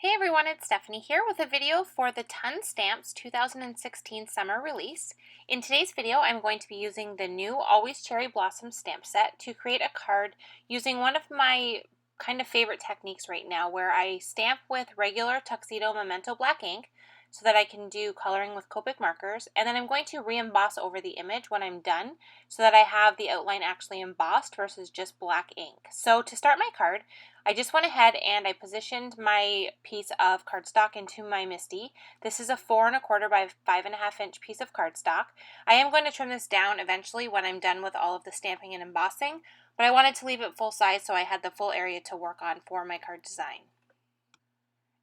Hey everyone, it's Stephanie here with a video for the Ton Stamps 2016 summer release. In today's video, I'm going to be using the new Always Cherry Blossom stamp set to create a card using one of my kind of favorite techniques right now, where I stamp with regular Tuxedo Memento black ink so that I can do coloring with Copic markers, and then I'm going to re-emboss over the image when I'm done so that I have the outline actually embossed versus just black ink. So to start my card, I just went ahead and I positioned my piece of cardstock into my MISTI. This is a 4 1/4 by 5.5 inch piece of cardstock. I am going to trim this down eventually when I'm done with all of the stamping and embossing, but I wanted to leave it full size so I had the full area to work on for my card design.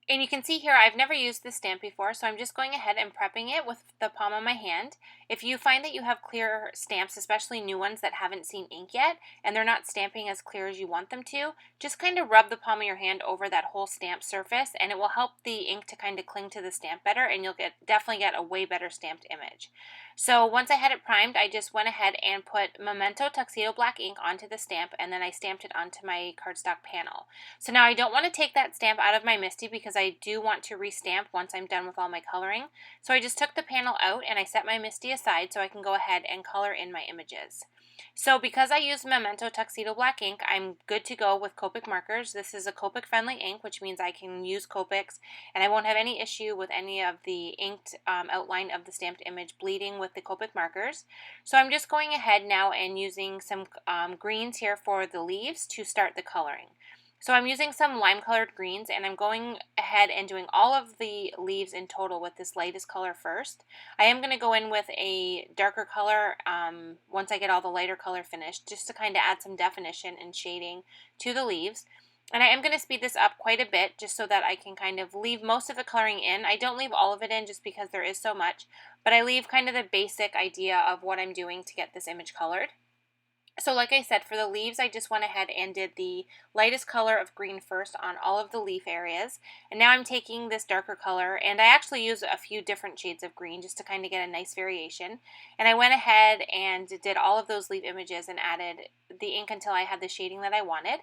And you can see here, I've never used this stamp before, so I'm just going ahead and prepping it with the palm of my hand. If you find that you have clear stamps, especially new ones that haven't seen ink yet, and they're not stamping as clear as you want them to, just kind of rub the palm of your hand over that whole stamp surface, and it will help the ink to kind of cling to the stamp better, and you'll definitely get a way better stamped image. So once I had it primed, I just went ahead and put Memento Tuxedo Black ink onto the stamp, and then I stamped it onto my cardstock panel. So now I don't want to take that stamp out of my MISTI because I do want to restamp once I'm done with all my coloring. So I just took the panel out and I set my MISTI aside so I can go ahead and color in my images. So because I used Memento Tuxedo Black ink, I'm good to go with Copic markers. This is a Copic friendly ink, which means I can use Copics and I won't have any issue with any of the inked outline of the stamped image bleeding with the Copic markers. So I'm just going ahead now and using some greens here for the leaves to start the coloring. So I'm using some lime colored greens and I'm going ahead and doing all of the leaves in total with this lightest color first. I am going to go in with a darker color once I get all the lighter color finished, just to kind of add some definition and shading to the leaves. And I am going to speed this up quite a bit just so that I can kind of leave most of the coloring in. I don't leave all of it in just because there is so much, but I leave kind of the basic idea of what I'm doing to get this image colored. So like I said, for the leaves, I just went ahead and did the lightest color of green first on all of the leaf areas. And now I'm taking this darker color, and I actually use a few different shades of green just to kind of get a nice variation. And I went ahead and did all of those leaf images and added the ink until I had the shading that I wanted.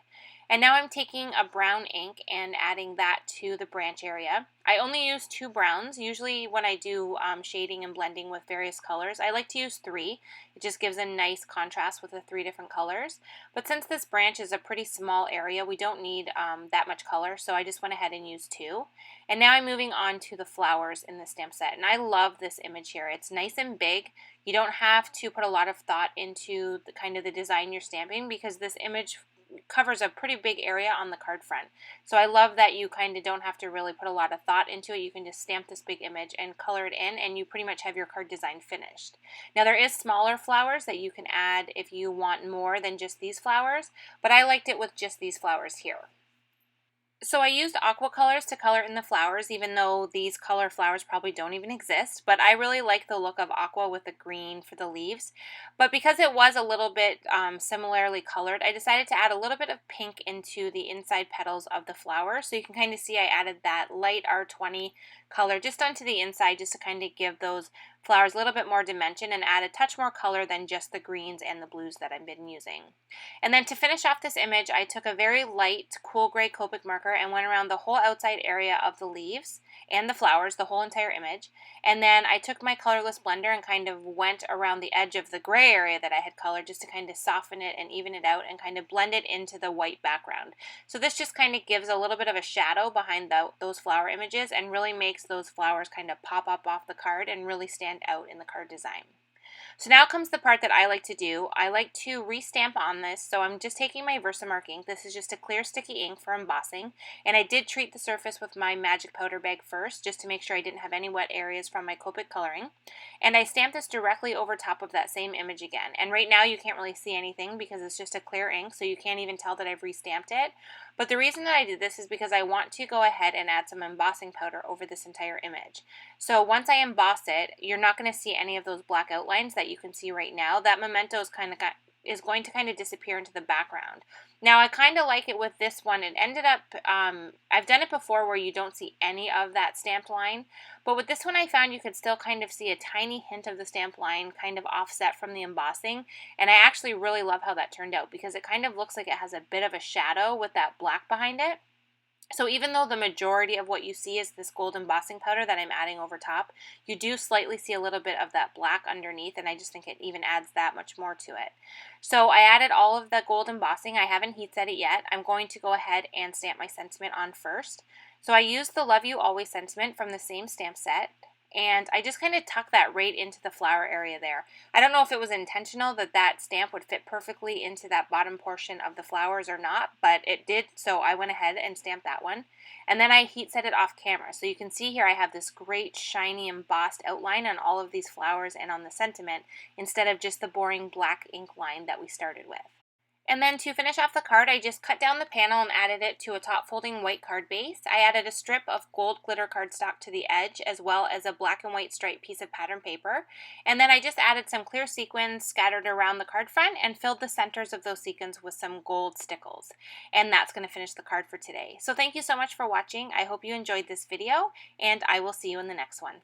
And now I'm taking a brown ink and adding that to the branch area. I only use 2 browns. Usually when I do shading and blending with various colors, I like to use 3. It just gives a nice contrast with the 3 different colors. But since this branch is a pretty small area, we don't need that much color, so I just went ahead and used 2. And now I'm moving on to the flowers in the stamp set. And I love this image here. It's nice and big. You don't have to put a lot of thought into the kind of the design you're stamping because this image covers a pretty big area on the card front. So I love that you kind of don't have to really put a lot of thought into it. You can just stamp this big image and color it in, and you pretty much have your card design finished. Now there is smaller flowers that you can add if you want more than just these flowers, but I liked it with just these flowers here. So I used aqua colors to color in the flowers, even though these color flowers probably don't even exist, but I really like the look of aqua with the green for the leaves. But because it was a little bit similarly colored, I decided to add a little bit of pink into the inside petals of the flower. So you can kind of see I added that light R20 color just onto the inside just to kind of give those flowers a little bit more dimension and add a touch more color than just the greens and the blues that I've been using. And then to finish off this image, I took a very light cool gray Copic marker and went around the whole outside area of the leaves and the flowers, the whole entire image. And then I took my colorless blender and kind of went around the edge of the gray area that I had colored just to kind of soften it and even it out and kind of blend it into the white background. So this just kind of gives a little bit of a shadow behind those flower images and really makes those flowers kind of pop up off the card and really stand out in the card design. So now comes the part that I like to do. I like to restamp on this, so I'm just taking my Versamark ink. This is just a clear sticky ink for embossing, and I did treat the surface with my magic powder bag first just to make sure I didn't have any wet areas from my Copic coloring. And I stamped this directly over top of that same image again. And right now you can't really see anything because it's just a clear ink, so you can't even tell that I've restamped it. But the reason that I did this is because I want to go ahead and add some embossing powder over this entire image. So once I emboss it, you're not going to see any of those black outlines that you can see right now. That memento is going to kind of disappear into the background. Now I kind of like it with this one. It ended up, I've done it before where you don't see any of that stamped line, but with this one I found you could still kind of see a tiny hint of the stamped line kind of offset from the embossing, and I actually really love how that turned out because it kind of looks like it has a bit of a shadow with that black behind it. So even though the majority of what you see is this gold embossing powder that I'm adding over top, you do slightly see a little bit of that black underneath, and I just think it even adds that much more to it. So I added all of the gold embossing. I haven't heat set it yet. I'm going to go ahead and stamp my sentiment on first. So I used the Love You Always sentiment from the same stamp set, and I just kind of tuck that right into the flower area there. I don't know if it was intentional that that stamp would fit perfectly into that bottom portion of the flowers or not, but it did, so I went ahead and stamped that one. And then I heat set it off camera. So you can see here I have this great shiny embossed outline on all of these flowers and on the sentiment instead of just the boring black ink line that we started with. And then to finish off the card, I just cut down the panel and added it to a top folding white card base. I added a strip of gold glitter cardstock to the edge, as well as a black and white striped piece of pattern paper. And then I just added some clear sequins scattered around the card front and filled the centers of those sequins with some gold stickles. And that's going to finish the card for today. So thank you so much for watching. I hope you enjoyed this video, and I will see you in the next one.